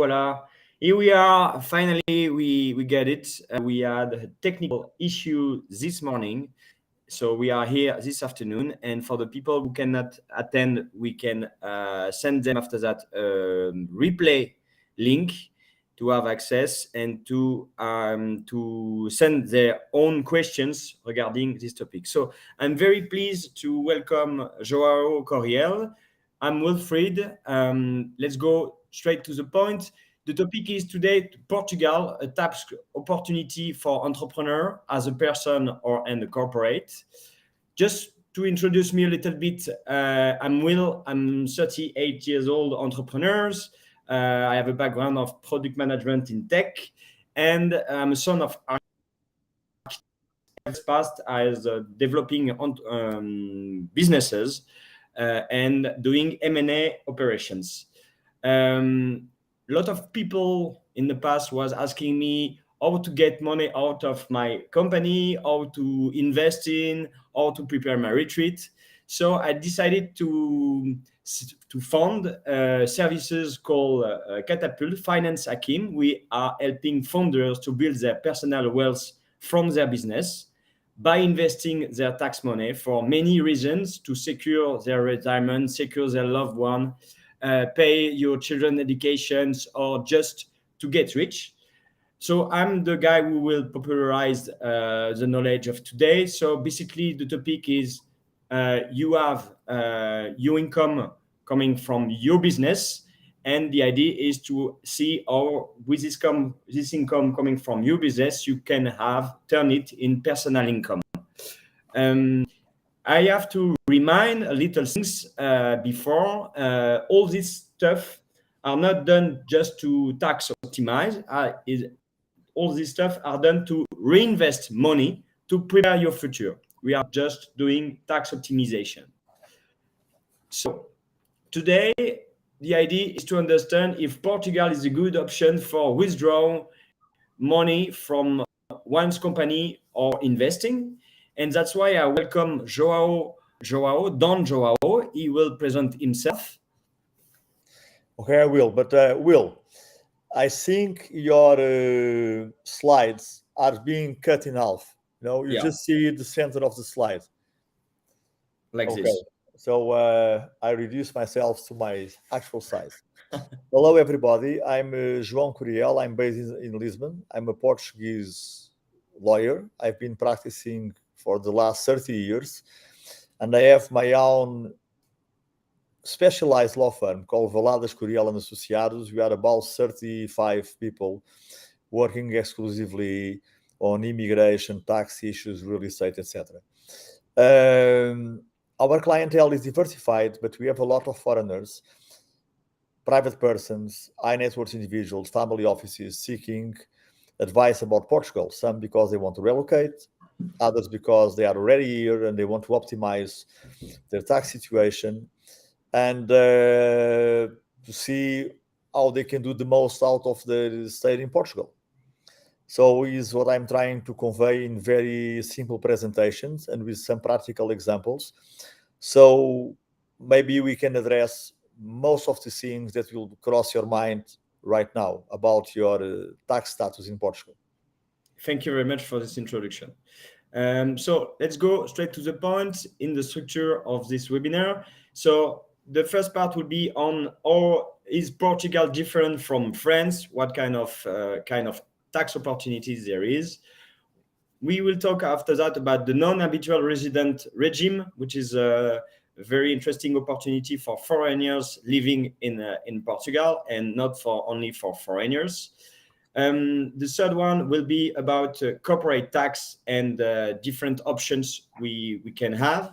voila. Here we are. Finally, we get it. We had a technical issue this morning. So we are here this afternoon. And for the people who cannot attend, we can send them after that replay link to have access and to send their own questions regarding this topic. So I'm very pleased to welcome Joao Coriel. I'm Wilfried. Let's go straight to the point. The topic is today Portugal, a tax opportunity for entrepreneur as a person or and a corporate. Just to introduce me a little bit, I'm Will. I'm 38 years old, entrepreneurs. I have a background of product management in tech, and I'm a son of past as developing businesses and doing M&A operations. A lot of people in the past was asking me how to get money out of my company, how to invest in, how to prepare my retreat. So I decided to fund services called Catapult Finance Hakim. We are helping founders to build their personal wealth from their business by investing their tax money for many reasons: to secure their retirement, secure their loved one, pay your children educations, or just to get rich. So I'm the guy who will popularize the knowledge of today. So basically the topic is you have your income coming from your business, and the idea is to see how with this income coming from your business, you can turn it in personal income. I have to remind a little things before. All this stuff are not done just to tax optimize. All this stuff are done to reinvest money to prepare your future. We are just doing tax optimization. So today, the idea is to understand if Portugal is a good option for withdrawing money from one's company or investing. And that's why I welcome Joao. He will present himself. Okay, I will. But Will, I think your slides are being cut in half. You just see the center of the slide. Like this. So I reduce myself to my actual size. Hello, everybody. I'm João Coriel. I'm based in Lisbon. I'm a Portuguese lawyer. I've been practicing for the last 30 years, and I have my own specialized law firm called Valadas Coriel and Associados. We are about 35 people working exclusively on immigration, tax issues, real estate, etc. Our clientele is diversified, but we have a lot of foreigners, private persons, high net worth individuals, family offices seeking advice about Portugal. Some because they want to relocate, others because they are already here and they want to optimize their tax situation, and to see how they can do the most out of the stay in Portugal. So is what I'm trying to convey in very simple presentations and with some practical examples. So maybe we can address most of the things that will cross your mind right now about your tax status in Portugal. Thank you very much for this introduction. So let's go straight to the point in the structure of this webinar. So the first part will be on how is Portugal different from France? What kind of tax opportunities there is. We will talk after that about the non-habitual resident regime, which is a very interesting opportunity for foreigners living in Portugal and not only for foreigners. The third one will be about corporate tax and different options we can have.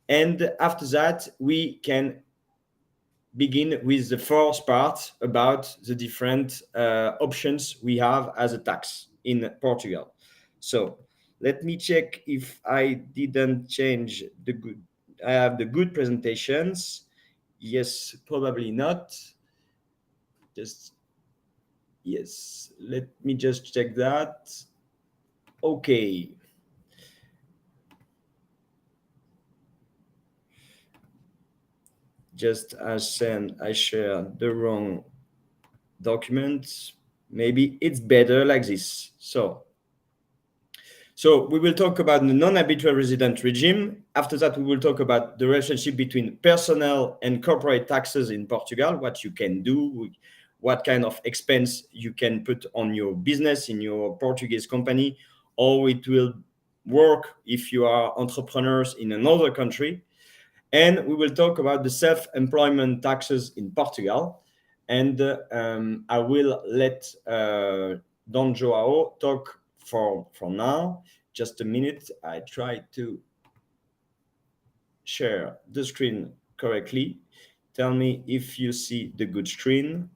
And after that, we can begin with the fourth part about the different options we have as a tax in Portugal. So let me check if I didn't change I have the good presentations. Yes, probably not. Yes, let me just check that. Okay. Just as I shared the wrong documents. Maybe it's better like this. So we will talk about the non-habitual resident regime. After that, we will talk about the relationship between personal and corporate taxes in Portugal, what you can do, what kind of expense you can put on your business in your Portuguese company, or it will work if you are entrepreneurs in another country. And we will talk about the self-employment taxes in Portugal. And I will let Don Joao talk for now. Just a minute. I try to share the screen correctly. Tell me if you see the good screen.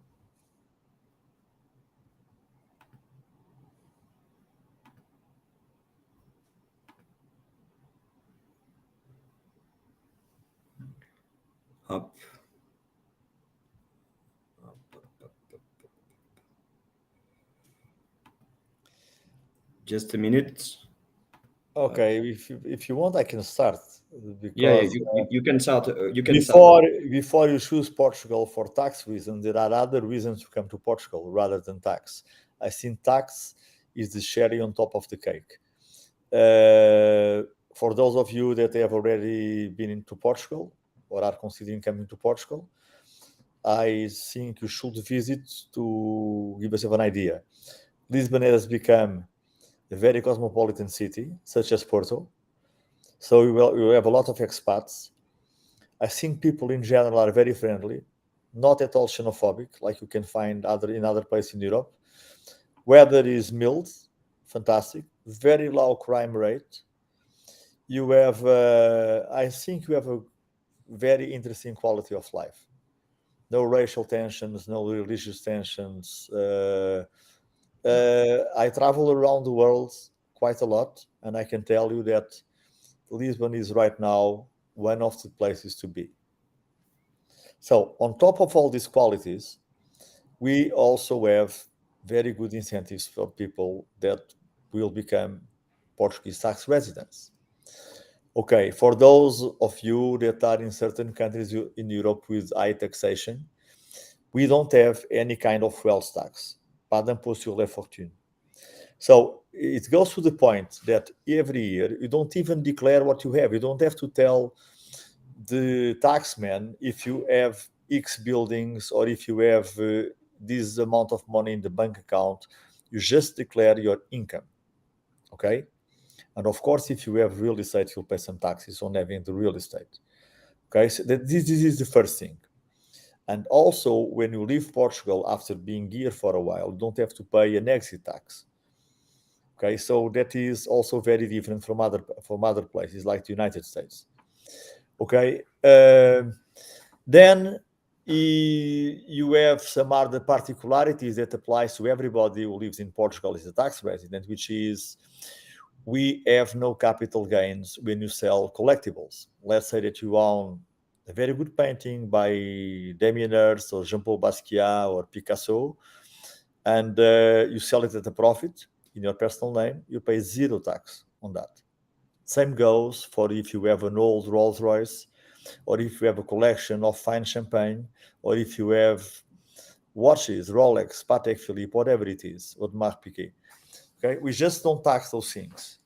Up. Just a minute. Okay, if you want, I can start Yeah, because you can start. You can before start. before you choose Portugal for tax reasons, there are other reasons to come to Portugal rather than tax. I think tax is the cherry on top of the cake. For those of you that have already been into Portugal or are considering coming to Portugal, I think you should visit to give yourself an idea. Lisbon has become a very cosmopolitan city, such as Porto. So you have a lot of expats. I think people in general are very friendly, not at all xenophobic, like you can find in other places in Europe. Weather is mild, fantastic, very low crime rate. You have, I think, you have a very interesting quality of life. No racial tensions, no religious tensions. I travel around the world quite a lot, and I can tell you that Lisbon is right now one of the places to be. So, on top of all these qualities, we also have very good incentives for people that will become Portuguese tax residents. Okay, for those of you that are in certain countries in Europe with high taxation, we don't have any kind of wealth tax. Pas d'impôt sur les fortunes. So it goes to the point that every year you don't even declare what you have. You don't have to tell the taxman if you have X buildings or if you have this amount of money in the bank account. You just declare your income. Okay? And of course, if you have real estate, you'll pay some taxes on having the real estate. Okay, so this is the first thing. And also, when you leave Portugal after being here for a while, you don't have to pay an exit tax. Okay, so that is also very different from other places like the United States. Okay, then you have some other particularities that applies to everybody who lives in Portugal as a tax resident, which is we have no capital gains when you sell collectibles. Let's say that you own a very good painting by Damien Hirst or Jean-Paul Basquiat or Picasso, and you sell it at a profit in your personal name, you pay zero tax on that. Same goes for if you have an old Rolls Royce, or if you have a collection of fine champagne, or if you have watches, Rolex, Patek Philippe, whatever it is, Audemars Piguet. Okay, we just don't tax those things.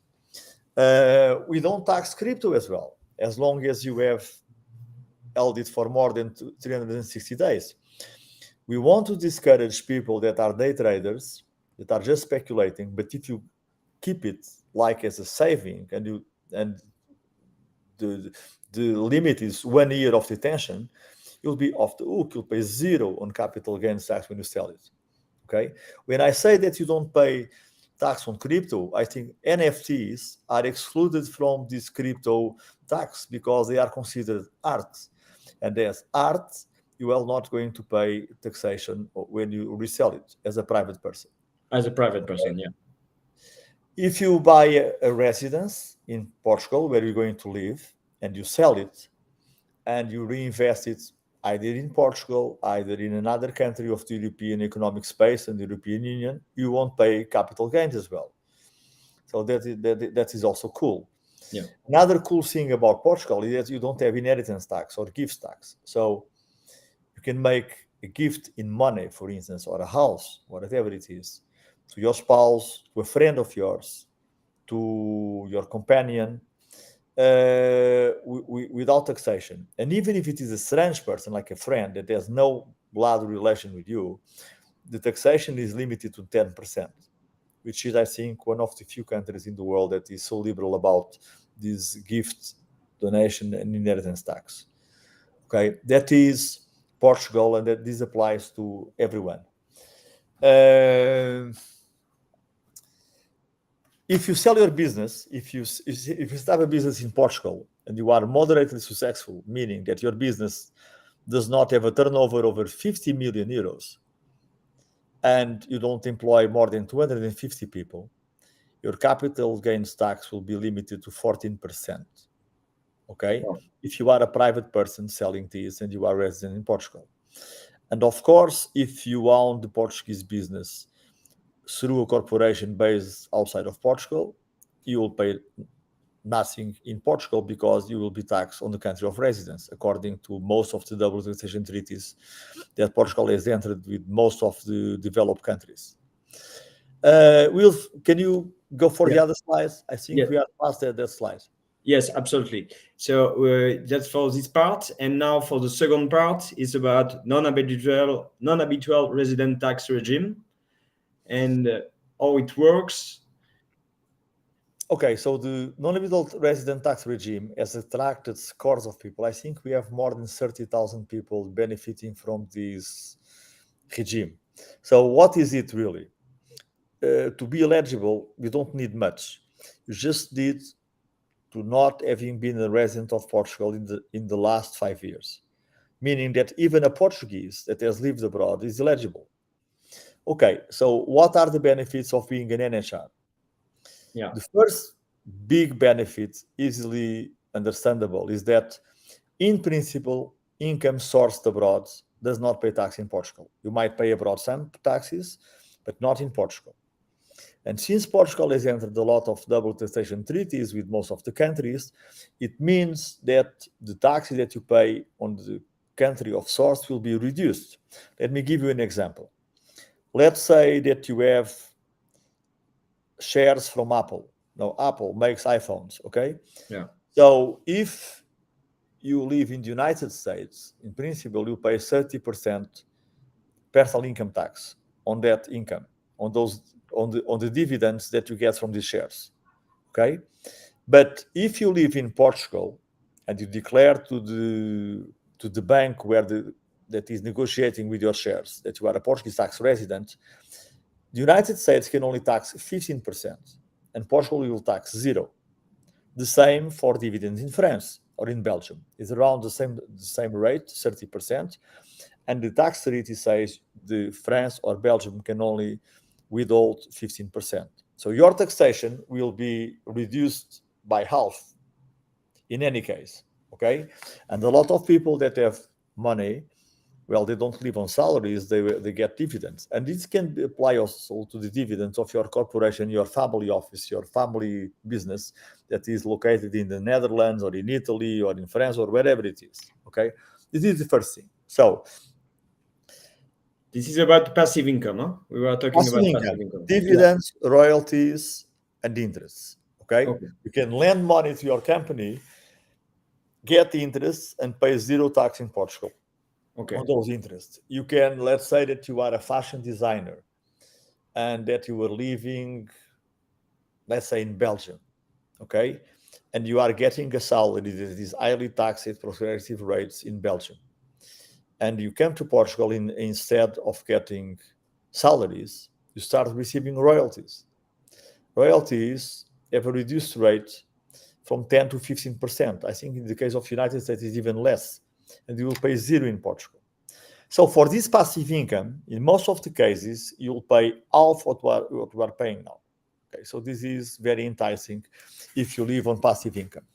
We don't tax crypto as well, as long as you have held it for more than 360 days. We want to discourage people that are day traders, that are just speculating, but if you keep it like as a saving and the limit is 1 year of detention, you'll be off the hook. You'll pay zero on capital gains tax when you sell it. Okay. When I say that you don't pay tax on crypto, I think NFTs are excluded from this crypto tax because they are considered art. And as art, you are not going to pay taxation when you resell it as a private person. As a private person, yeah. If you buy a residence in Portugal where you're going to live and you sell it and you reinvest it either in Portugal, either in another country of the European economic space and the European Union, you won't pay capital gains as well. So that is also cool. Yeah. Another cool thing about Portugal is that you don't have inheritance tax or gift tax. So you can make a gift in money, for instance, or a house, whatever it is, to your spouse, to a friend of yours, to your companion, without taxation. And even if it is a strange person, like a friend that has no blood relation with you, the taxation is limited to 10%, which is, I think, one of the few countries in the world that is so liberal about this gift, donation, and inheritance tax. Okay, that is Portugal, and that this applies to everyone. Uh, if you sell your business, if you start a business in Portugal and you are moderately successful, meaning that your business does not have a turnover over 50 million euros, and you don't employ more than 250 people, your capital gains tax will be limited to 14%. Okay? Wow. If you are a private person selling this and you are resident in Portugal. And of course, if you own the Portuguese business through a corporation based outside of Portugal, you will pay nothing in Portugal because you will be taxed on the country of residence, according to most of the double taxation treaties that Portugal has entered with most of the developed countries. Will, can you go for Yeah. the other slides? I think Yeah. we are past that slide. Yes, absolutely. So that's for this part, and now for the second part is about non-habitual resident tax regime and how it works. Okay, so the non-habitual resident tax regime has attracted scores of people. I think we have more than 30,000 people benefiting from this regime. So what is it really? To be eligible, you don't need much. You just need to not having been a resident of Portugal in the last 5 years, meaning that even a Portuguese that has lived abroad is eligible. Okay, so what are the benefits of being an NHR? Yeah. The first big benefit, easily understandable, is that in principle, income sourced abroad does not pay tax in Portugal. You might pay abroad some taxes, but not in Portugal. And since Portugal has entered a lot of double taxation treaties with most of the countries, it means that the taxes that you pay on the country of source will be reduced. Let me give you an example. Let's say that you have shares from Apple. Now, Apple makes iPhones, okay? Yeah. So if you live in the United States, in principle, you pay 30% personal income tax on that income, on the dividends that you get from these shares. Okay, but if you live in Portugal and you declare to the bank that is negotiating with your shares that you are a Portuguese tax resident, the United States can only tax 15%, and Portugal will tax zero. The same for dividends in France or in Belgium. It's around the same rate, 30%. And the tax treaty says the France or Belgium can only withhold 15%. So your taxation will be reduced by half in any case. Okay. And a lot of people that have money, well, they don't live on salaries, they get dividends. And this can apply also to the dividends of your corporation, your family office, your family business that is located in the Netherlands or in Italy or in France or wherever it is. Okay, this is the first thing. So This is about passive income, huh? We were talking passive about income, passive income. dividends, royalties, and interests. Okay, Okay. you can lend money to your company, get the interest, and pay zero tax in Portugal Okay. on those interests. You can, let's say that you are a fashion designer and that you were living, let's say, in Belgium, okay, and you are getting a salary that is highly taxed at progressive rates in Belgium, and you come to Portugal instead of getting salaries, you start receiving royalties. Royalties have a reduced rate from 10 to 15%. I think in the case of United States, it's even less, and you will pay zero in Portugal. So for this passive income, in most of the cases, you'll pay half what you are paying now. Okay, so this is very enticing if you live on passive income.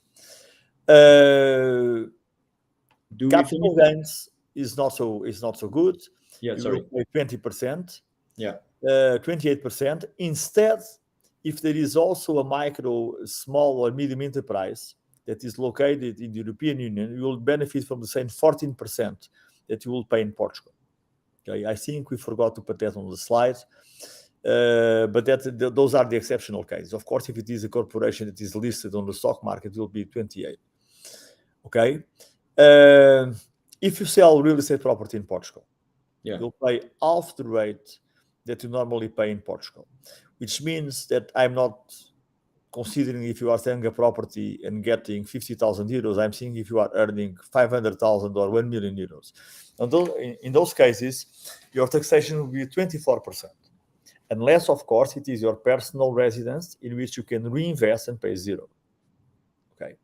Do we Capital finish? gains is not so good. Yeah, You will sorry. pay 20%, Yeah. 28%. Instead, if there is also a micro, small, or medium enterprise that is located in the European Union, you will benefit from the same 14% that you will pay in Portugal. Okay, I think we forgot to put that on the slide. But those are the exceptional cases. Of course, if it is a corporation that is listed on the stock market, it will be 28. Okay. If you sell real estate property in Portugal, you'll pay half the rate that you normally pay in Portugal, which means that I'm not considering if you are selling a property and getting 50,000 euros. I'm saying if you are earning 500,000 or 1 million euros. And in those cases, your taxation will be 24%. Unless, of course, it is your personal residence in which you can reinvest and pay zero. Okay.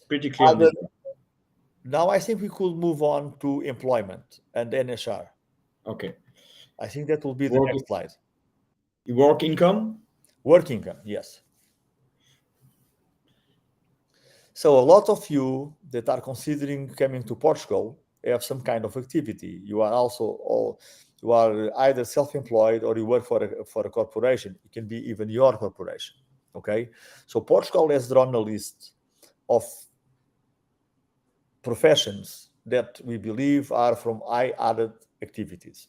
Pretty clear on this one. Now, I think we could move on to employment and NHR. Okay. I think that will be the next slide. Work income? Work income, yes. So a lot of you that are considering coming to Portugal have some kind of activity. You are either self-employed or you work for a corporation. It can be even your corporation. Okay, so Portugal has drawn a list of professions that we believe are from high added activities.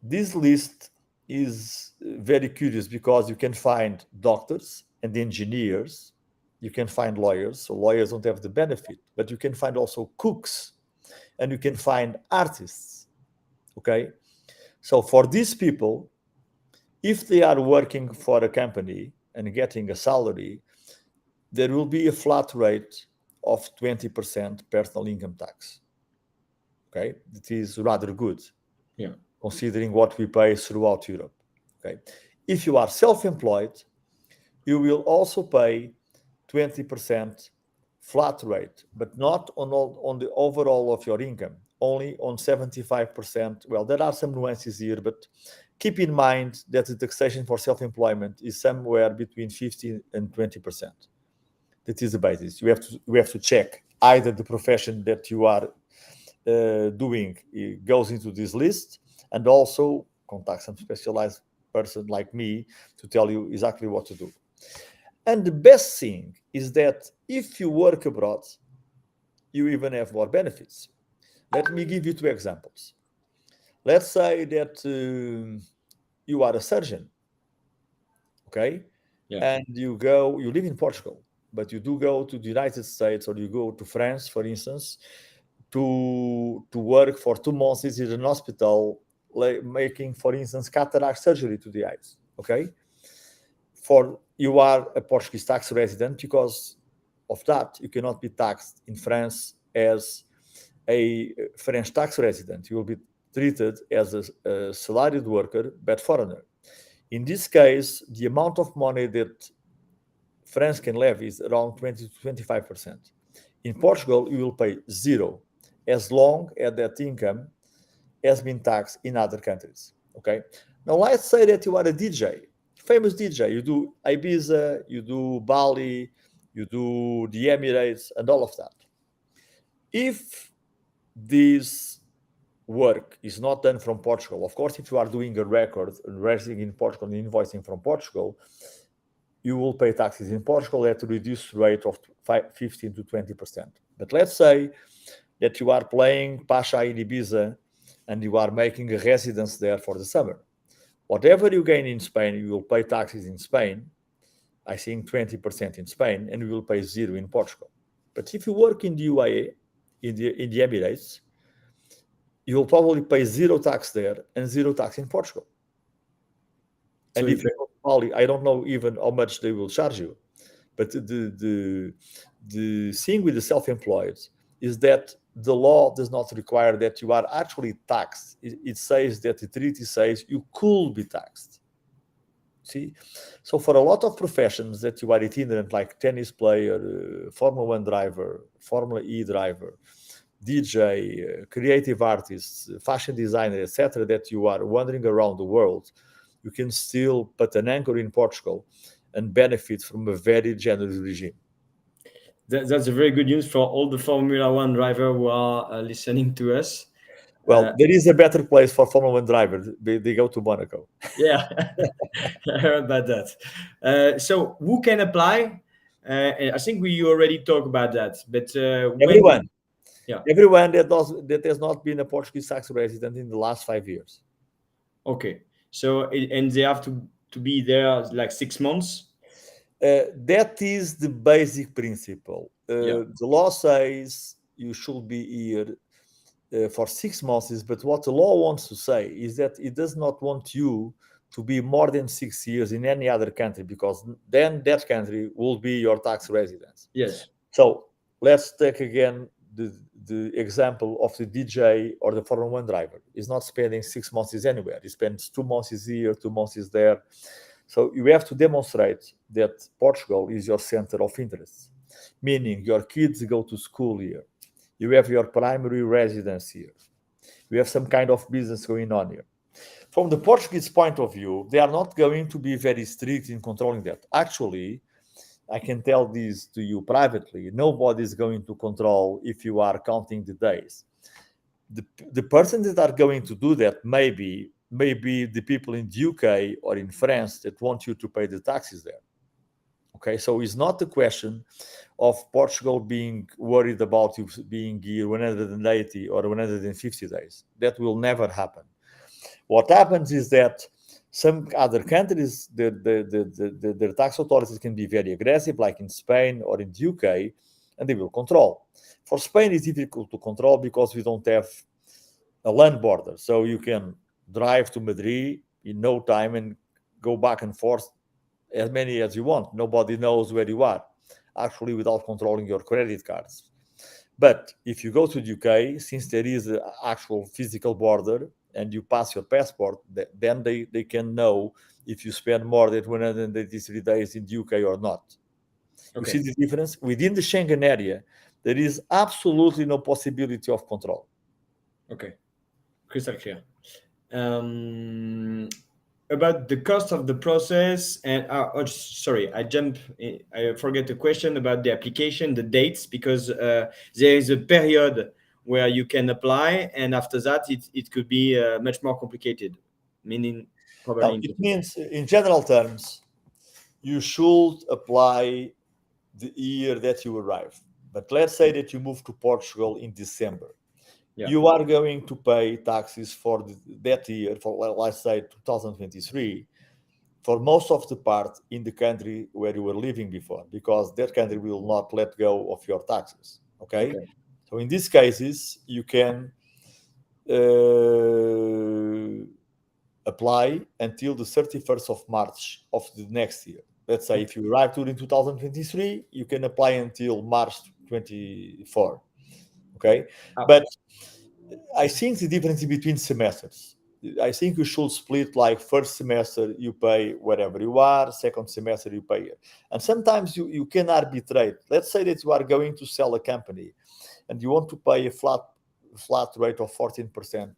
This list is very curious because you can find doctors and engineers. You can find lawyers, so lawyers don't have the benefit, but you can find also cooks and you can find artists. Okay, so for these people, if they are working for a company and getting a salary, there will be a flat rate of 20% personal income tax. Okay, it is rather good, considering what we pay throughout Europe. Okay, if you are self-employed, you will also pay 20% flat rate, but not on the overall of your income, only on 75%. Well, there are some nuances here, but keep in mind that the taxation for self-employment is somewhere between 15 and 20%. That is the basis. You have to check either the profession that you are doing goes into this list, and also contact some specialized person like me to tell you exactly what to do. And the best thing is that if you work abroad, you even have more benefits. Let me give you two examples. Let's say that you are a surgeon, okay? And you live in Portugal, but you do go to the United States or you go to France, for instance, to work for 2 months in an hospital, making, for instance, cataract surgery to the eyes, okay? You are a Portuguese tax resident. Because of that, you cannot be taxed in France as a French tax resident. You will be treated as a salaried worker, but foreigner. In this case, the amount of money that France can levy is around 20 to 25%. In Portugal, you will pay zero as long as that income has been taxed in other countries. Okay. Now, let's say that you are a DJ, famous DJ. You do Ibiza, you do Bali, you do the Emirates, and all of that. If this work is not done from Portugal, of course, if you are doing a record and residing in Portugal and invoicing from Portugal, you will pay taxes in Portugal at a reduced rate of 15 to 20%. But let's say that you are playing Pasha in Ibiza and you are making a residence there for the summer. Whatever you gain in Spain, you will pay taxes in Spain, I think 20% in Spain, and you will pay zero in Portugal. But if you work in the UAE, in the Emirates, you will probably pay zero tax there and zero tax in Portugal. And if you go to Bali, I don't know even how much they will charge you. But the thing with the self-employed is that the law does not require that you are actually taxed. It says that the treaty says you could be taxed. See? So for a lot of professions that you are itinerant, like tennis player, Formula 1 driver, Formula E driver, DJ, creative artists, fashion designer, etc., that you are wandering around the world, you can still put an anchor in Portugal and benefit from a very generous regime. That's a very good news for all the Formula 1 drivers who are listening to us. Well, there is a better place for Formula 1 drivers. They go to Monaco. Yeah, I heard about that. So who can apply? I think we already talked about that. But Everyone. Yeah. Everyone that has not been a Portuguese tax resident in the last 5 years. Okay. So and they have to be there like 6 months. That is the basic principle. Yeah. The law says you should be here for 6 months, but what the law wants to say is that it does not want you to be more than 6 years in any other country, because then that country will be your tax residence. Yes. So let's take again the example of the DJ or the Formula One driver. He's not spending 6 months anywhere. He spends 2 months here, 2 months there. So you have to demonstrate that Portugal is your center of interest, meaning your kids go to school here. You have your primary residence here. You have some kind of business going on here. From the Portuguese point of view, they are not going to be very strict in controlling that. Actually, I can tell this to you privately. Nobody is going to control if you are counting the days. The person that are going to do that maybe the people in the UK or in France that want you to pay the taxes there. Okay, so it's not a question of Portugal being worried about you being here 180 or 150 days. That will never happen. What happens is that some other countries, their tax authorities can be very aggressive, like in Spain or in the UK, and they will control. For Spain, it's difficult to control because we don't have a land border. So you can drive to Madrid in no time and go back and forth as many as you want. Nobody knows where you are, actually, without controlling your credit cards. But if you go to the UK, since there is an actual physical border and you pass your passport, then they can know if you spend more than 183 days in the UK or not. You Okay. see the difference? Within the Schengen area, there is absolutely no possibility of control. Okay. Crystal clear. Um, about the cost of the process and sorry, I forget the question about the application, the dates, because there is a period where you can apply, and after that it could be much more complicated, meaning probably Now, it impossible. means, in general terms, you should apply the year that you arrive. But let's say that you move to Portugal in December. Yeah. You are going to pay taxes for that year, for let's say 2023, for most of the part in the country where you were living before, because that country will not let go of your taxes. Okay? Okay. So in these cases, you can apply until the 31st of March of the next year. Let's say if you arrive during 2023, you can apply until March 24. Okay? But I think the difference between semesters, I think you should split, like, first semester you pay wherever you are, second semester you pay it. And sometimes you can arbitrate. Let's say that you are going to sell a company and you want to pay a flat rate of 14%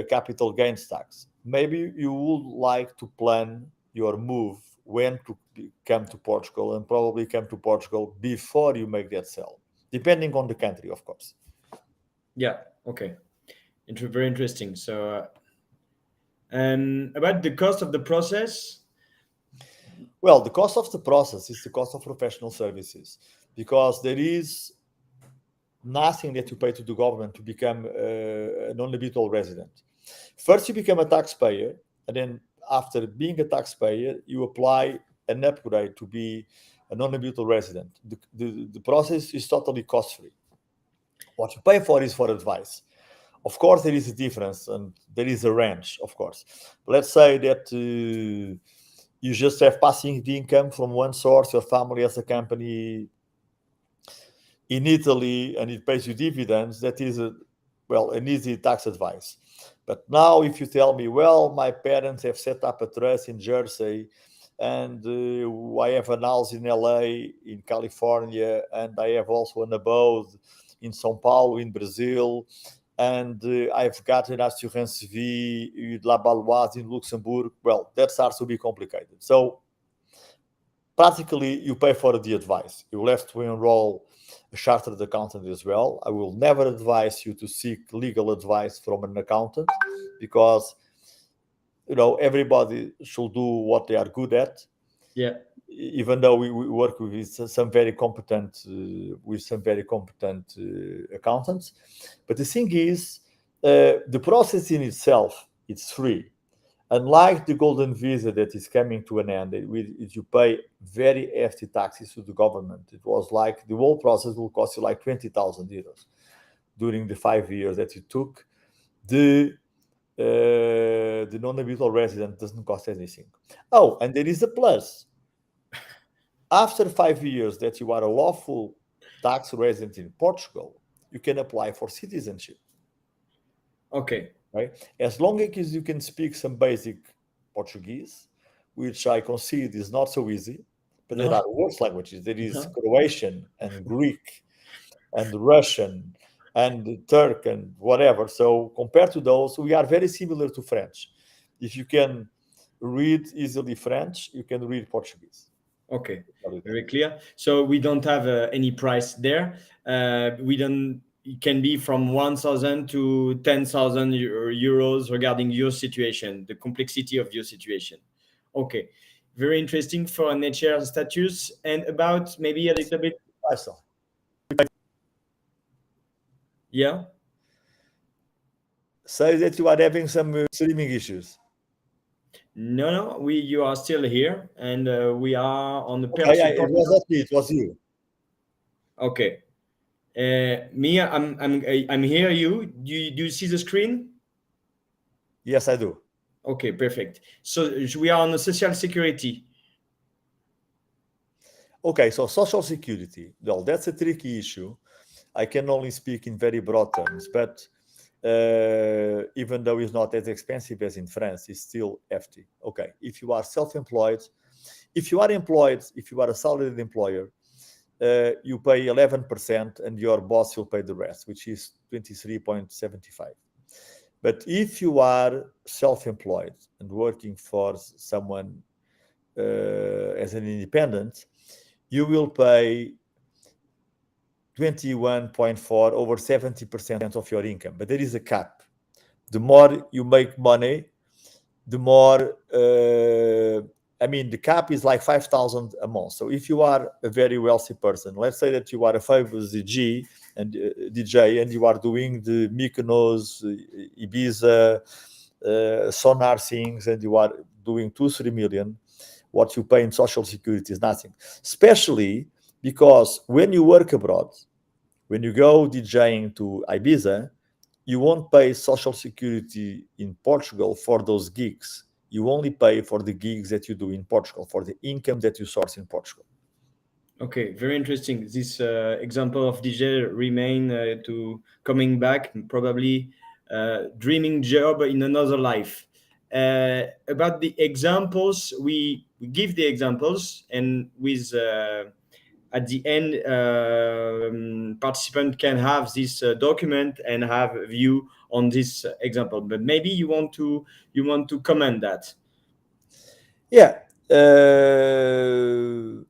capital gains tax. Maybe you would like to plan your move when to come to Portugal, and probably come to Portugal before you make that sell, depending on the country, of course. Yeah. Okay. Very interesting. So about the cost of the process. Well, the cost of the process is the cost of professional services, because there is nothing that you pay to the government to become a non-habitual resident. First, you become a taxpayer, and then after being a taxpayer, you apply an upgrade to be a non-habitual resident. The process is totally cost-free. What you pay for is for advice. Of course, there is a difference, and there is a range, of course. Let's say that you just have passing income from one source. Your family has a company in Italy and it pays you dividends. That is an easy tax advice. But now, if you tell me, well, my parents have set up a trust in Jersey, and I have an house in LA, in California, and I have also an abode in São Paulo, in Brazil, and I've got an assurance vie La Baloise in Luxembourg. Well, that starts to be complicated. So practically, you pay for the advice. You will have to enroll a chartered accountant as well. I will never advise you to seek legal advice from an accountant, because everybody should do what they are good at. Yeah. even though we work with some very competent accountants. But the thing is, the process in itself, it's free. Unlike the golden visa that is coming to an end, you pay very hefty taxes to the government. It was like the whole process will cost you like 20,000 euros during the 5 years that it took. The non-habitual resident doesn't cost anything. Oh, and there is a plus. After 5 years that you are a lawful tax resident in Portugal, you can apply for citizenship. Okay. Right? As long as you can speak some basic Portuguese, which I concede is not so easy, but there are worse languages. There is Croatian and Greek and Russian and Turk and whatever. So compared to those, we are very similar to French. If you can read easily French, you can read Portuguese. Okay, very clear. So we don't have any price there. We don't. It can be from 1,000 to 10,000 euros regarding your situation, the complexity of your situation. Okay, very interesting for an HR status. And about maybe a little bit. Yeah. Say that you are having some streaming issues. No, you are still here, and we are on the Okay, it was not me. It was you. Okay. Me, I'm here. Do you see the screen? Yes, I do. Okay, perfect. So we are on the social security. Okay, so social security. Well, that's a tricky issue. I can only speak in very broad terms, but even though it's not as expensive as in France, it's still hefty. Okay, if you are self-employed, if you are a salaried employer, you pay 11% and your boss will pay the rest, which is 23.75. But if you are self-employed and working for someone as an independent, you will pay 21.4 over 70% of your income. But there is a cap. The more you make money, the more the cap is like 5,000 a month. So if you are a very wealthy person, let's say that you are a famous DJ and you are doing the Mykonos, Ibiza, Sonar things, and you are doing 2-3 million, what you pay in social security is nothing. Especially because when you work abroad, when you go DJing to Ibiza, you won't pay social security in Portugal for those gigs. You only pay for the gigs that you do in Portugal, for the income that you source in Portugal. Okay, very interesting. This example of DJ remain to coming back, probably dreaming job in another life. About the examples, we give the examples, and with at the end, participant can have this document and have a view on this example. But maybe you want to comment that. Yeah. The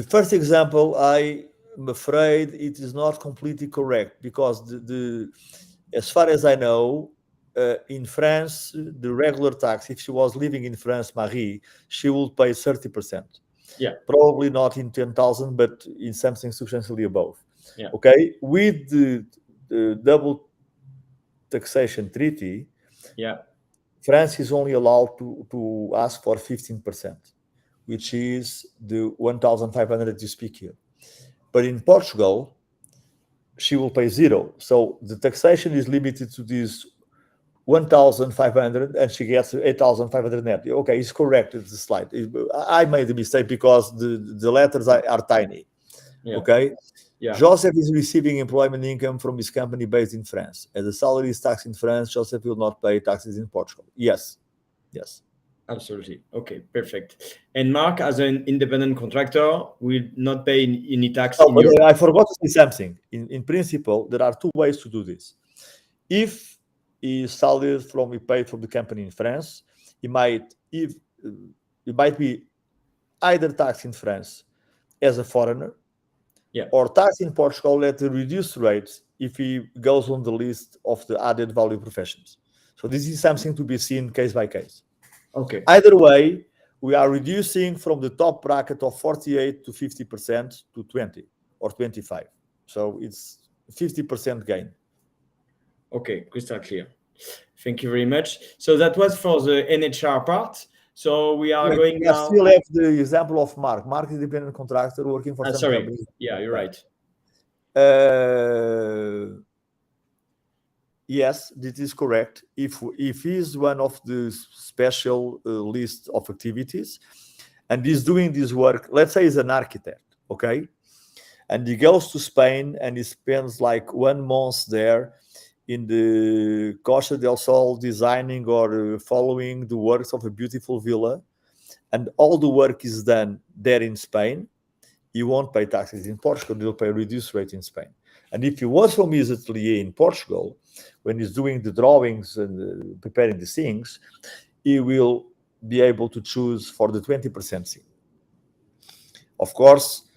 first example, I'm afraid it is not completely correct because as far as I know, in France, the regular tax, if she was living in France, Marie, she would pay 30%. Yeah. Probably not in 10,000, but in something substantially above. Yeah. Okay. With the double taxation treaty, yeah, France is only allowed to ask for 15%, which is the 1,500 you speak here. But in Portugal, she will pay zero. So the taxation is limited to this 1,500 and she gets 8,500 net. Okay, it's correct. It's the slide. I made a mistake because the letters are tiny. Yeah. Okay. Yeah. Joseph is receiving employment income from his company based in France. As the salary is taxed in France, Joseph will not pay taxes in Portugal. Yes. Absolutely. Okay, perfect. And Mark, as an independent contractor, will not pay any tax in Europe. I forgot to say something. In principle, there are two ways to do this. If he salary he paid from the company in France, he might be either taxed in France as a foreigner, or taxed in Portugal at a reduced rate if he goes on the list of the added value professions. So this is something to be seen case by case. Okay. Either way, we are reducing from the top bracket of 48 to 50% to 20 or 25. So it's 50% gain. Okay, crystal clear. Thank you very much. So that was for the NHR part. So we are Wait, going we now. still have the example of Mark. Mark is independent contractor working for some Sorry. companies. Yeah, you're right. Yes, this is correct. If he's one of the special list of activities and he's doing this work, let's say he's an architect, okay? And he goes to Spain and he spends like 1 month there in the Costa del Sol designing or following the works of a beautiful villa, and all the work is done there in Spain. You won't pay taxes in Portugal, you'll pay a reduced rate in Spain. And if you work from his atelier in Portugal, when he's doing the drawings and preparing the things, he will be able to choose for the 20% thing. Of course,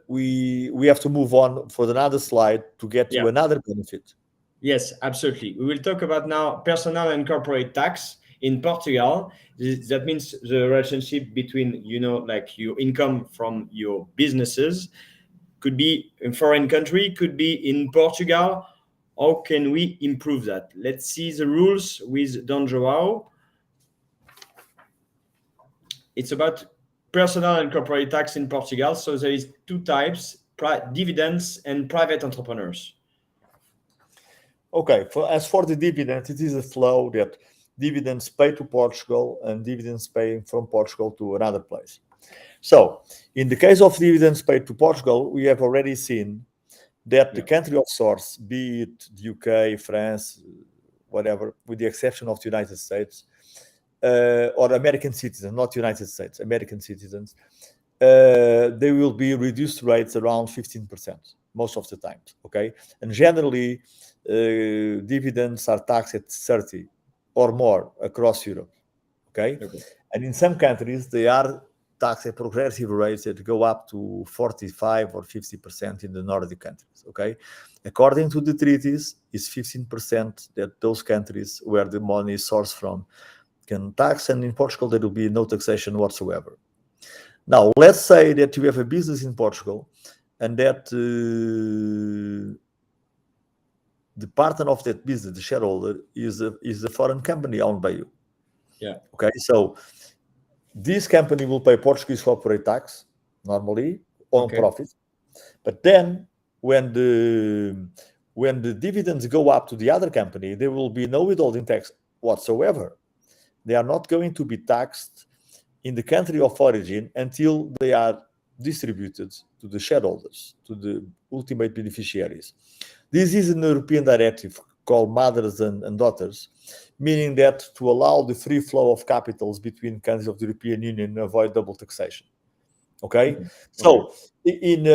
we have to move on for another slide to get to another benefit. Yes, absolutely. We will talk about now personal and corporate tax in Portugal. That means the relationship between, like your income from your businesses could be in foreign country, could be in Portugal. How can we improve that? Let's see the rules with Don Joao. It's about personal and corporate tax in Portugal. So there is two types, dividends and private entrepreneurs. Okay, as for the dividends, it is a flow that dividends pay to Portugal and dividends pay from Portugal to another place. So, in the case of dividends paid to Portugal, we have already seen that the country of source, be it the UK, France, whatever, with the exception of the United States, or American citizens, not United States, American citizens, they will be reduced rates around 15% most of the time, okay? And generally, dividends are taxed at 30 or more across Europe, okay? And in some countries, they are taxed at progressive rates that go up to 45 or 50% in the Nordic countries, okay? According to the treaties, it's 15% that those countries where the money is sourced from can tax, and in Portugal, there will be no taxation whatsoever. Now, let's say that you have a business in Portugal and that the partner of that business, the shareholder, is a foreign company owned by you. Yeah. Okay, so this company will pay Portuguese corporate tax normally on profit, but then when the dividends go up to the other company, there will be no withholding tax whatsoever. They are not going to be taxed in the country of origin until they are distributed to the shareholders, to the ultimate beneficiaries. This is an European directive called Mothers and Daughters, meaning that to allow the free flow of capitals between countries of the European Union and avoid double taxation. Okay? So in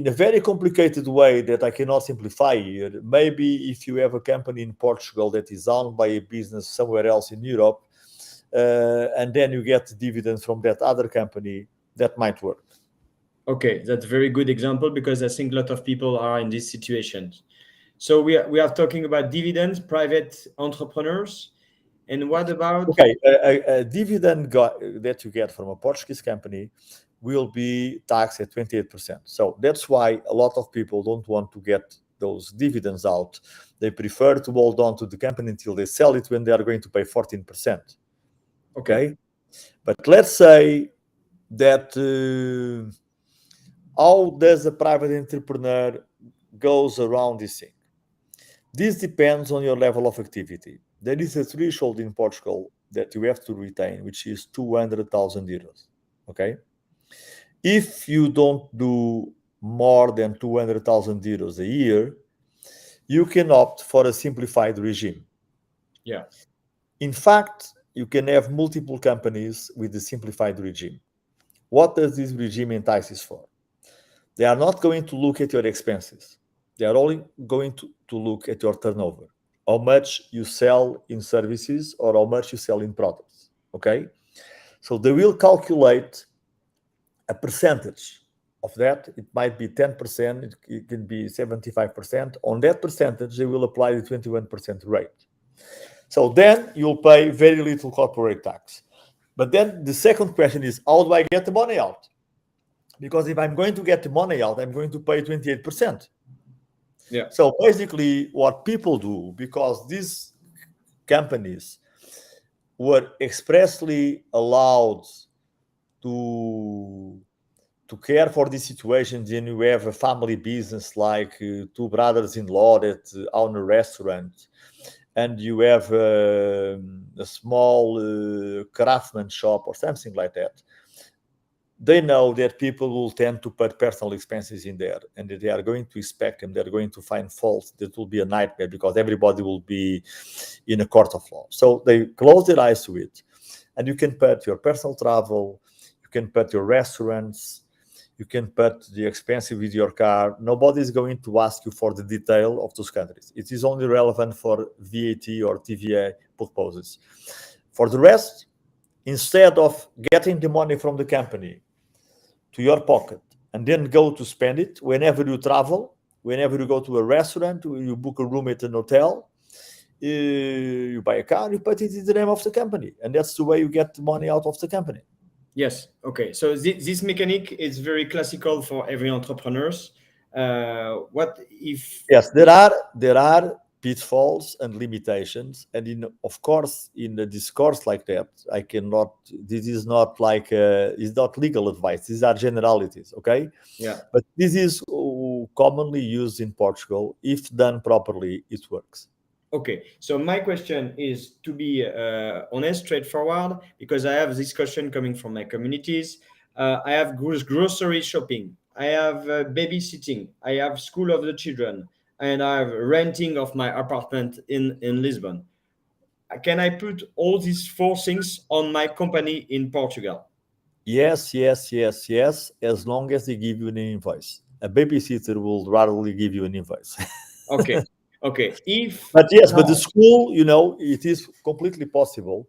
a very complicated way that I cannot simplify here, maybe if you have a company in Portugal that is owned by a business somewhere else in Europe, and then you get dividends from that other company, that might work. Okay, that's a very good example because I think a lot of people are in this situation. So we are talking about dividends, private entrepreneurs, and what about? Okay, a dividend that you get from a Portuguese company will be taxed at 28%. So that's why a lot of people don't want to get those dividends out. They prefer to hold on to the company until they sell it when they are going to pay 14%. Okay, but let's say that how does a private entrepreneur goes around this thing? This depends on your level of activity. There is a threshold in Portugal that you have to retain, which is 200,000 euros. Okay, if you don't do more than 200,000 euros a year, you can opt for a simplified regime. Yeah. In fact, you can have multiple companies with the simplified regime. What does this regime entice for? They are not going to look at your expenses. They are only going to look at your turnover, how much you sell in services or how much you sell in products. Okay? So they will calculate a percentage of that. It might be 10%, it can be 75%. On that percentage, they will apply the 21% rate. So then you'll pay very little corporate tax. But then the second question is, how do I get the money out? Because if I'm going to get the money out, I'm going to pay 28%. Yeah. So basically, what people do, because these companies were expressly allowed to care for these situations, and you have a family business like two brothers-in-law that own a restaurant, and you have a small craftsman shop or something like that. They know that people will tend to put personal expenses in there, and that they are going to inspect them. They're going to find faults. That will be a nightmare because everybody will be in a court of law. So they close their eyes to it, and you can put your personal travel, you can put your restaurants, you can put the expenses with your car. Nobody is going to ask you for the detail of those countries. It is only relevant for VAT or TVA purposes. For the rest, instead of getting the money from the company to your pocket and then go to spend it whenever you travel, whenever you go to a restaurant, you book a room at an hotel, you buy a car, you put it in the name of the company, and that's the way you get the money out of the company. Yes. Okay. So this mechanic is very classical for every entrepreneurs. What if? Yes, there are pitfalls and limitations, and of course in a discourse like that, I cannot. This is not like it's not legal advice. These are generalities, okay? Yeah. But this is commonly used in Portugal. If done properly, it works. Okay, so my question is to be honest, straightforward, because I have this question coming from my communities. I have grocery shopping, I have babysitting, I have school of the children, and I have renting of my apartment in Lisbon. Can I put all these four things on my company in Portugal? Yes, yes, yes, yes. As long as they give you an invoice, a babysitter will rarely give you an invoice. Okay, okay. If But yes, but the now, school, it is completely possible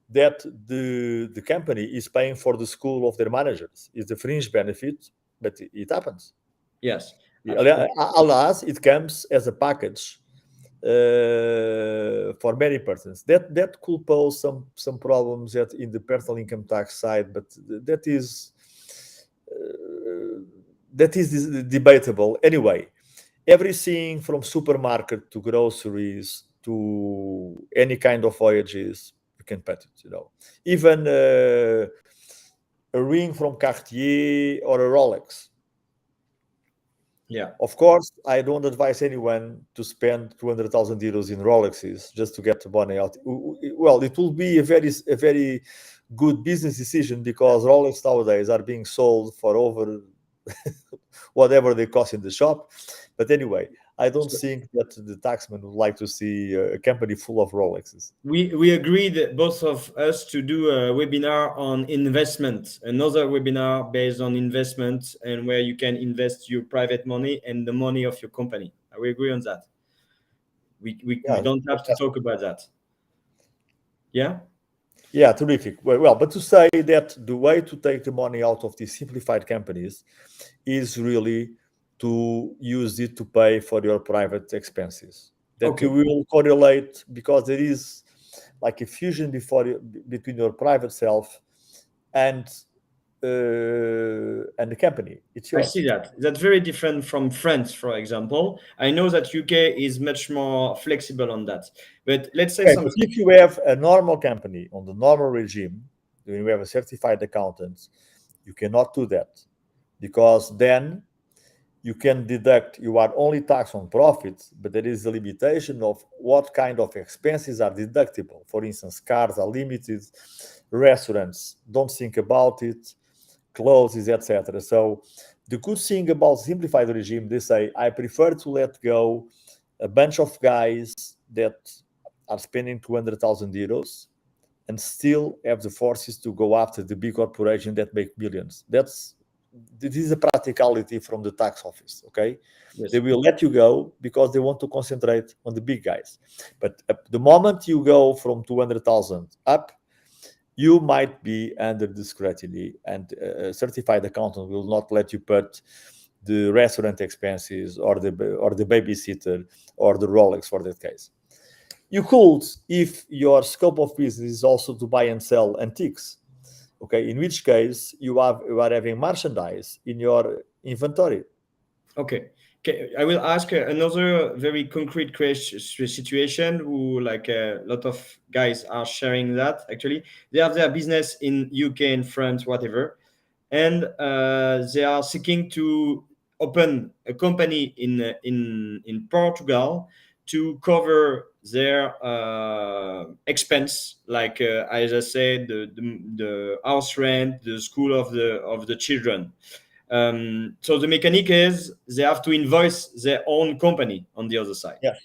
that the company is paying for the school of their managers. It's a fringe benefit, but it happens. yes, Yeah, absolutely. alas, it comes as a package for many persons. That could pose some problems in the personal income tax side, but uh, that is debatable anyway. Everything from supermarket to groceries to any kind of voyages, you can pet it. Even a ring from Cartier or a Rolex. Yeah. Of course, I don't advise anyone to spend 200,000 euros in Rolexes just to get the money out. Well, it will be a very good business decision because Rolex nowadays are being sold for over whatever they cost in the shop. But anyway, I don't So think that the taxman would like to see a company full of Rolexes. we agreed, both of us, to do a webinar on investment, another webinar based on investment and where you can invest your private money and the money of your company. We agree on that. We Yeah, don't have to talk about that. Yeah. yeah, terrific. Well, but to say that the way to take the money out of these simplified companies is really to use it to pay for your private expenses. That you Okay. will correlate because there is like a fusion between your private self and and the company. It's I yours. see that. That's very different from France, for example. I know that UK is much more flexible on that. But let's say Okay, but something. if you have a normal company on the normal regime, when you have a certified accountant, you cannot do that because then you can deduct, you are only taxed on profits, but there is a limitation of what kind of expenses are deductible. For instance, cars are limited, restaurants don't think about it, clothes, etc. So the good thing about simplified regime, they say, I prefer to let go a bunch of guys that are spending 200,000 euros and still have the forces to go after the big corporation that make millions. This is a practicality from the tax office. Okay, they Yes. will let you go because they want to concentrate on the big guys. But the moment you go from 200,000 up, you might be under the scrutiny, and a certified accountant will not let you put the restaurant expenses or the babysitter or the Rolex for that case. You could, if your scope of business is also to buy and sell antiques, okay, in which case you are having merchandise in your inventory. Okay. Okay, I will ask another very concrete situation who like a lot of guys are sharing that actually. They have their business in UK and France, whatever, and they are seeking to open a company in Portugal to cover their expense, like as I said, the house rent, the school of the children. So the mechanic is they have to invoice their own company on the other side. Yes.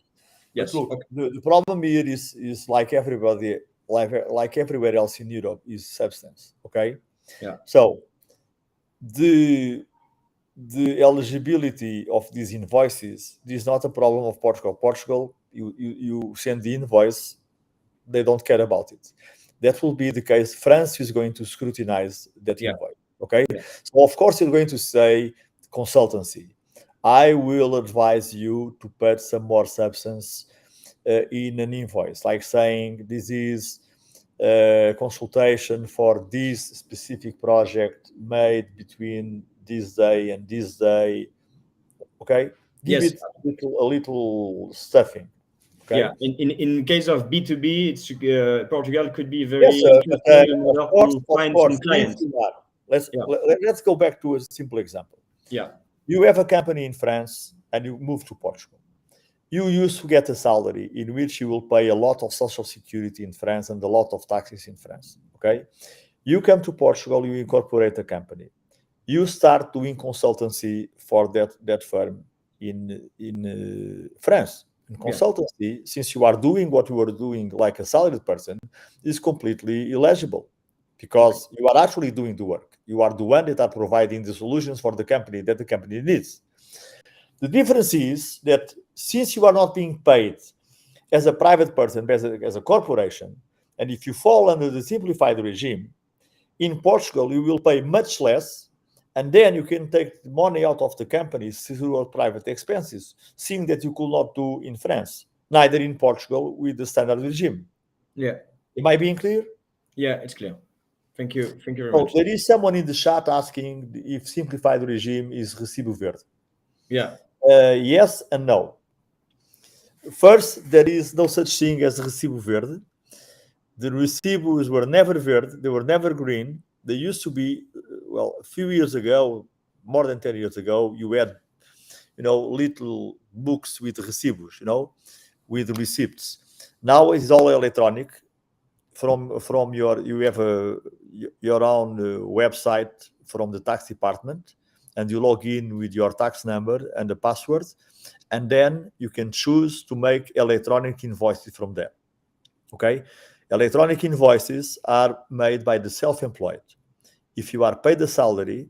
But Yes. look, Okay. the problem here is like everybody, like everywhere else in Europe, is substance. Okay, Yeah. so the the eligibility of these invoices is not a problem of Portugal. Portugal, you send the invoice, they don't care about it. That will be the case. France is going to scrutinize that Yeah. invoice. Okay, Yeah. so of course you're going to say consultancy. I will advise you to put some more substance in an invoice, like saying this is a consultation for this specific project made between this day and this day. Okay, give Yes. it a little stuffing. Yeah. Okay. In case of B2B, it's Portugal could be Yes, very sir. But interesting in order to of find some course, if clients. you are, let's Yeah. let's go back to a simple example. Yeah. You have a company in France and you move to Portugal. You used to get a salary in which you will pay a lot of social security in France and a lot of taxes in France. Okay. You come to Portugal, you incorporate a company. You start doing consultancy for that firm in France. In Yeah. consultancy, since you are doing what you are doing like a salaried person, is completely illegible Okay. because you are actually doing the work. You are the one that are providing the solutions for the company that the company needs. The difference is that since you are not being paid as a private person, as a corporation, and if you fall under the simplified regime, in Portugal, you will pay much less, and then you can take the money out of the companies through your private expenses, seeing that you could not do in France, neither in Portugal with the standard regime. Yeah. Am I being clear? Yeah. It's clear. Thank you. Thank you very Oh, much. there is someone in the chat asking if simplified regime is recibo verde. Yeah. Yes and no. First, there is no such thing as recibo verde. The recibos were never verde, they were never green. They used to be, well, a few years ago, more than 10 years ago, you had, little books with recibos, with receipts. Now it's all electronic. From you have your own website from the tax department, and you log in with your tax number and the password, and then you can choose to make electronic invoices from there. Okay, electronic invoices are made by the self-employed. If you are paid a salary,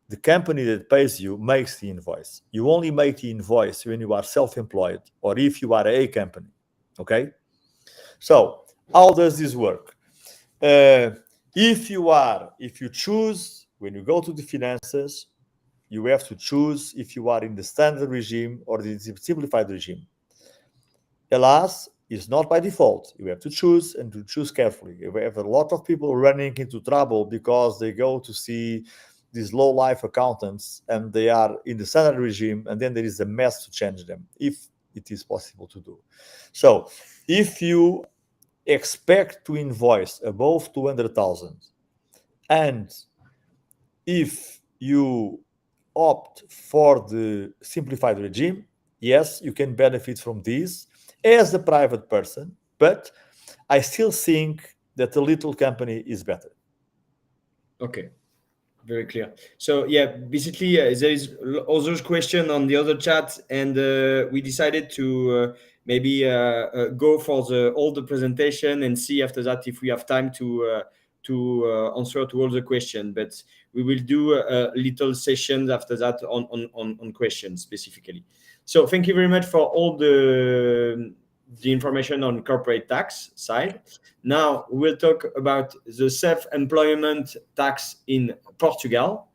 the company that pays you makes the invoice. You only make the invoice when you are self-employed or if you are a company. Okay, so how does this work? If you choose, when you go to the finances, you have to choose if you are in the standard regime or the simplified regime. Alas, it's not by default. You have to choose and to choose carefully. You have a lot of people running into trouble because they go to see these low life accountants and they are in the standard regime, and then there is a mess to change them if it is possible to do. So, if you expect to invoice above 200,000 and if you opt for the simplified regime, yes, you can benefit from this as a private person, but I still think that a little company is better. Okay. Very clear. So yeah, basically there is other question on the other chat, and we decided to maybe go for the all the presentation and see after that if we have time to answer to all the question. But we will do little sessions after that on questions specifically. So thank you very much for all the information on corporate tax side. Now we'll talk about the self-employment tax in Portugal,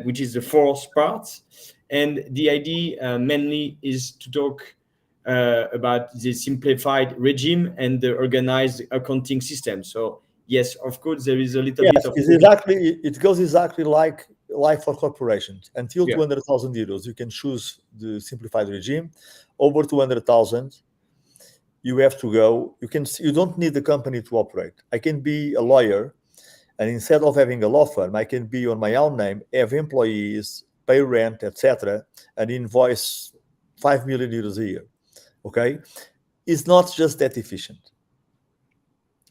which is the fourth part. And the idea mainly is to talk about the simplified regime and the organized accounting system. So yes, of course, there is a little bit Yes, of it's cooking. exactly. It goes exactly like for corporations. Until Yeah. 200,000 euros, you can choose the simplified regime. Over 200,000, you have to go. You don't need the company to operate. I can be a lawyer, and instead of having a law firm, I can be on my own name, have employees, pay rent, etc., and invoice 5 million euros a year. Okay, it's not just that efficient.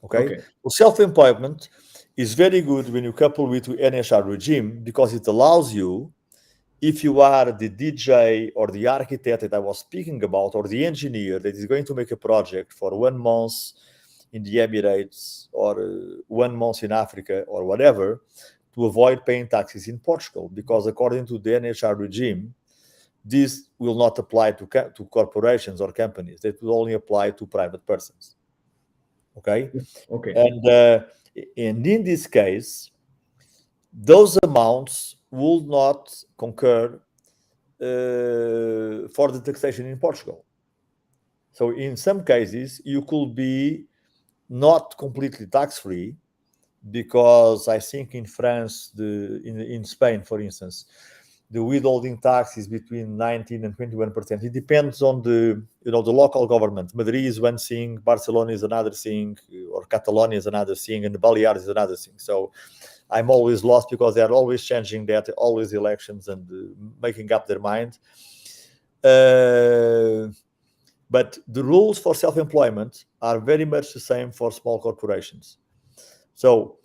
Okay, Okay. so self-employment is very good when you couple with the NHR regime because it allows you, if you are the DJ or the architect that I was speaking about, or the engineer that is going to make a project for 1 month in the Emirates or 1 month in Africa or whatever, to avoid paying taxes in Portugal, because according to the NHR regime, this will not apply to corporations or companies. It will only apply to private persons. Okay, Okay. and in this case, those amounts will not concur for the taxation in Portugal. So in some cases, you could be not completely tax free, because I think in France, in Spain, for instance, the withholding tax is between 19 and 21%. It depends on the local government. Madrid is one thing, Barcelona is another thing, or Catalonia is another thing, and the Baleares is another thing. So I'm always lost because they are always changing that, always elections, and making up their mind. But the rules for self-employment are very much the same for small corporations. So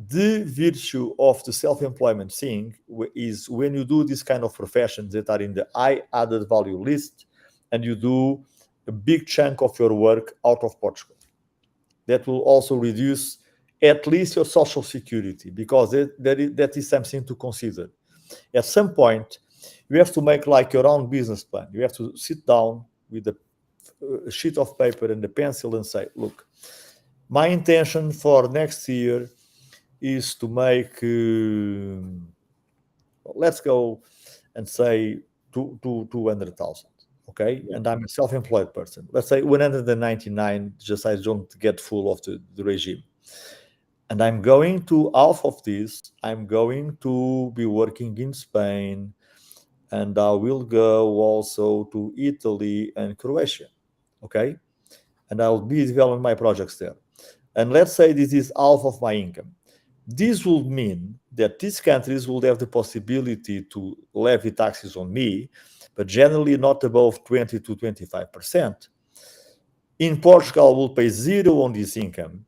the virtue of the self-employment thing is when you do this kind of professions that are in the high added value list, and you do a big chunk of your work out of Portugal. That will also reduce at least your social security, because that is something to consider. At some point, you have to make like your own business plan. You have to sit down with a sheet of paper and a pencil and say, look, my intention for next year is to make, let's go and say 200,000. Okay, Yeah. and I'm a self-employed person. Let's say 199, just I don't get full of the regime. And I'm going to, half of this, I'm going to be working in Spain, and I will go also to Italy and Croatia. Okay, and I'll be developing my projects there. And let's say this is half of my income. This would mean that these countries will have the possibility to levy taxes on me, but generally not above 20 to 25%. In Portugal, I will pay zero on this income,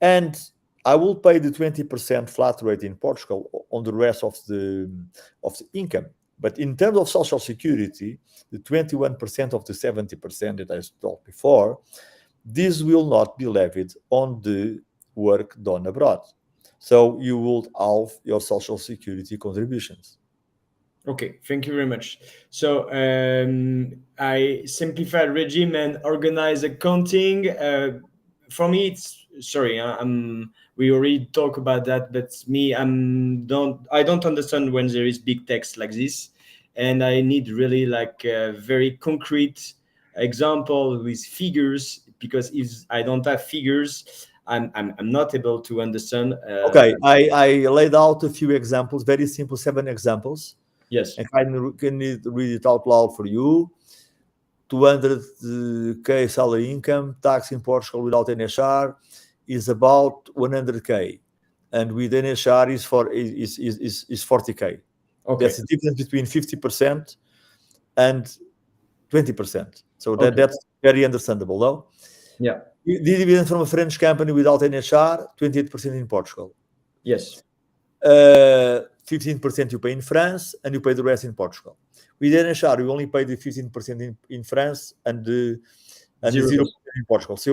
and I will pay the 20% flat rate in Portugal on the rest of the income. But in terms of social security, the 21% of the 70% that I told before, this will not be levied on the work done abroad. So you will halve your social security contributions. Okay, thank you very much. So I simplified regime and organized accounting. For me, it's sorry. We already talk about that, but me, I don't understand when there is big text like this, and I need really like a very concrete example with figures, because if I don't have figures, I'm not able to understand. Okay, I laid out a few examples, very simple, 7 examples, Yes. and can read it out loud for you. 200k salary income, tax in Portugal without NHR is about 100k, and with NHR is 40k. Okay. That's the difference between 50% and 20%. So Okay. that's very understandable, no? Yeah. The dividend from a French company without NHR, 28% in Portugal. Yes. 15% you pay in France, and you pay the rest in Portugal. With NHR, you only pay the 15% in France and the 0% 0%. in Portugal. So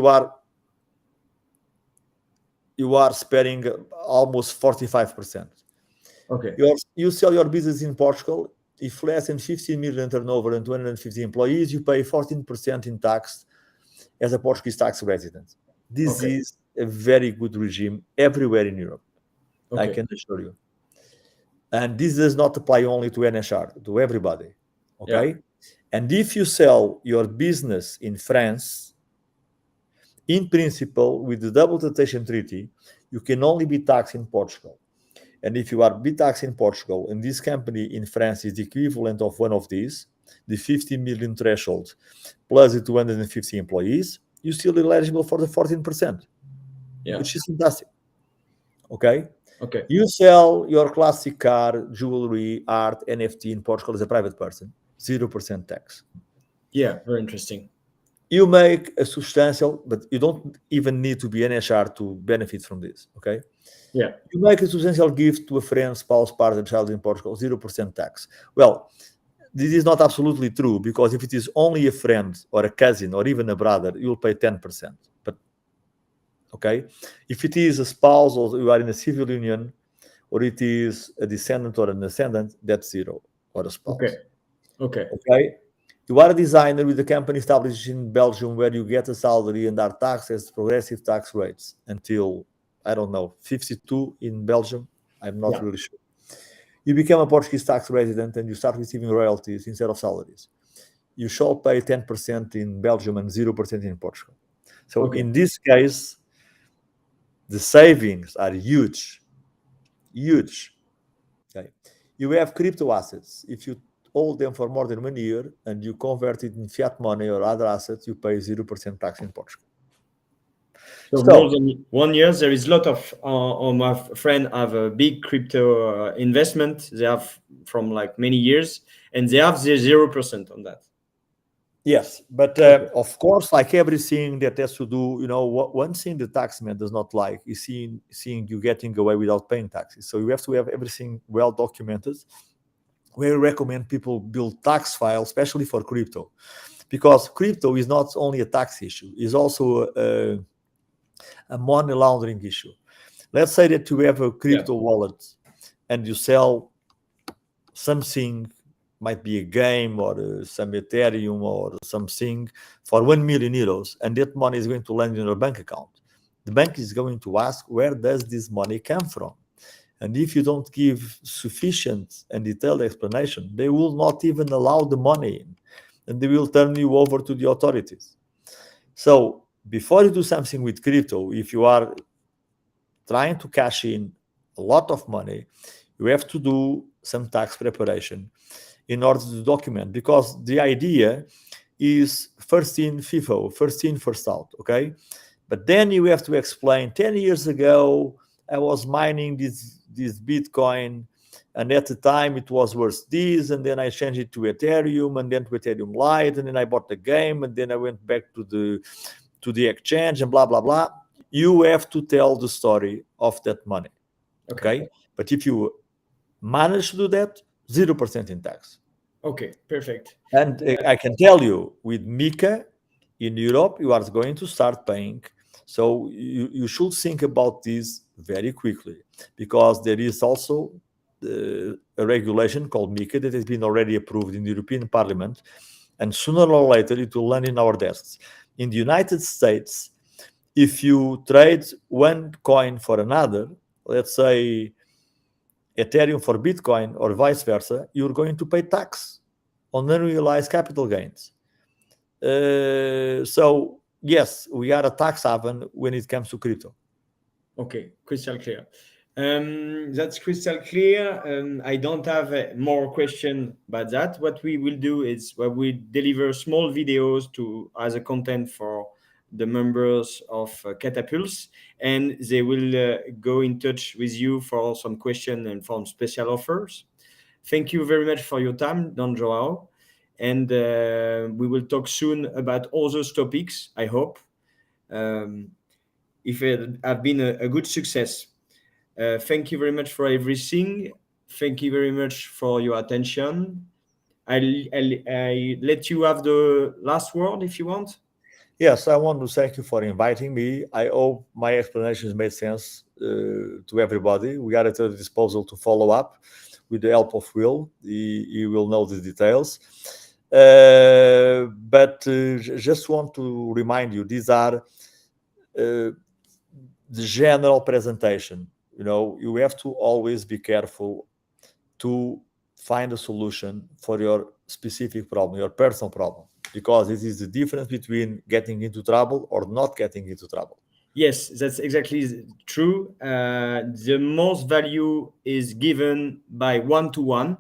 you are sparing almost 45%. Okay. You sell your business in Portugal. If less than 15 million turnover and 250 employees, you pay 14% in tax as a Portuguese tax resident. This Okay. is a very good regime everywhere in Europe, I Okay. can assure you. And this does not apply only to NHR, to everybody. Yeah. Okay? And if you sell your business in France, in principle, with the double taxation treaty, you can only be taxed in Portugal. And if you are be taxed in Portugal and this company in France is the equivalent of one of these, the 50 million threshold plus the 250 employees, you're still eligible for the 14%, Yeah. which is fantastic. Okay? Okay. You sell your classic car, jewelry, art, NFT in Portugal as a private person, 0% tax. Yeah. Very interesting. You make a substantial, but you don't even need to be an HR to benefit from this. Okay? Yeah. You make a substantial gift to a friend, spouse, partner, child in Portugal, 0% tax. Well, this is not absolutely true because if it is only a friend or a cousin or even a brother, you'll pay 10%. But okay, if it is a spouse or you are in a civil union or it is a descendant or an ascendant, that's zero, or a Okay. spouse. Okay. Okay, you are a designer with a company established in Belgium where you get a salary and are taxed as progressive tax rates until, I don't know, 52 in Belgium. I'm not Yeah. really sure. You become a Portuguese tax resident and you start receiving royalties instead of salaries. You shall pay 10% in Belgium and 0% in Portugal. So Okay. in this case, the savings are huge, huge. Okay. You have crypto assets. If you hold them for more than 1 year and you convert it in fiat money or other assets, you pay 0% tax in Portugal. So more So than 1 year, there is a lot of my friend have a big crypto investment. They have from like many years, and they have the 0% on that. yes, but Okay. of course, like everything that has to do, one thing the taxman does not like is seeing you getting away without paying taxes. So you have to have everything well documented. We recommend people build tax files, especially for crypto, because crypto is not only a tax issue; it's also a money laundering issue. Let's say that you have a Yeah. crypto wallet and you sell something, might be a game or some Ethereum or something for 1 million euros, and that money is going to land in your bank account. The bank is going to ask, where does this money come from? And if you don't give sufficient and detailed explanation, they will not even allow the money in, and they will turn you over to the authorities. So before you do something with crypto, if you are trying to cash in a lot of money, you have to do some tax preparation in order to document, because the idea is first in FIFO, first in, first out, okay? But then you have to explain 10 years ago, I was mining this Bitcoin, and at the time it was worth this, and then I changed it to Ethereum, and then to Ethereum Lite, and then I bought the game, and then I went back to the exchange, and blah, blah, blah. You have to tell the story of that money, okay? But if you manage to do that, 0% in tax. Okay. Perfect. And I can tell you, with Mika in Europe, you are going to start paying. So you should think about this very quickly, because there is also a regulation called Mika that has been already approved in the European Parliament, and sooner or later it will land in our desks. In the United States, if you trade one coin for another, let's say Ethereum for Bitcoin or vice versa, you're going to pay tax on unrealized capital gains. So yes, we are a tax haven when it comes to crypto. Okay, crystal clear. That's crystal clear. I don't have more question about that. What we will do is we deliver small videos to as a content for the members of Catapults, and they will go in touch with you for some question and from special offers. Thank you very much for your time, Don Joao, and we will talk soon about all those topics, I hope. Um, if it have been a good success. Thank you very much for everything. Thank you very much for your attention. I let you have the last word if you want. Yes, I want to thank you for inviting me. I hope my explanations made sense to everybody. We are at your disposal to follow up with the help of Will. He will know the details. But just want to remind you, these are the general presentation. You have to always be careful to find a solution for your specific problem, your personal problem, because it is the difference between getting into trouble or not getting into trouble. Yes, that's exactly true. The most value is given by one-to-one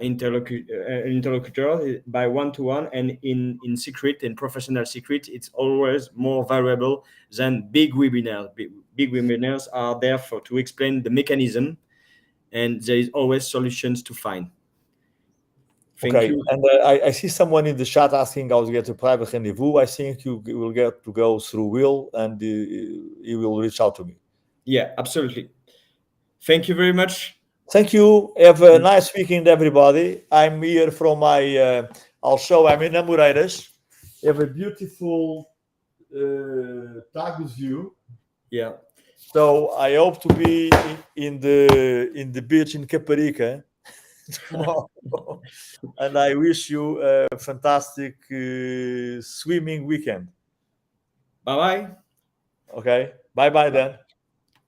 interlocutor, by one-to-one, and in secret, in professional secret, it's always more valuable than big webinars. Big webinars are there to explain the mechanism, and there is always solutions to find. Thank Okay, you. and I see someone in the chat asking how to get a private rendezvous. I think you will get to go through Will, and he will reach out to me. Yeah, absolutely. Thank you very much. Thank you. Have a nice weekend, everybody. I'm here from my. I'll show. I'm in Amoreiras. Have a beautiful Tagus view. Yeah. So I hope to be in the beach in Caparica tomorrow. And I wish you a fantastic swimming weekend. Bye bye. Okay. Bye bye then.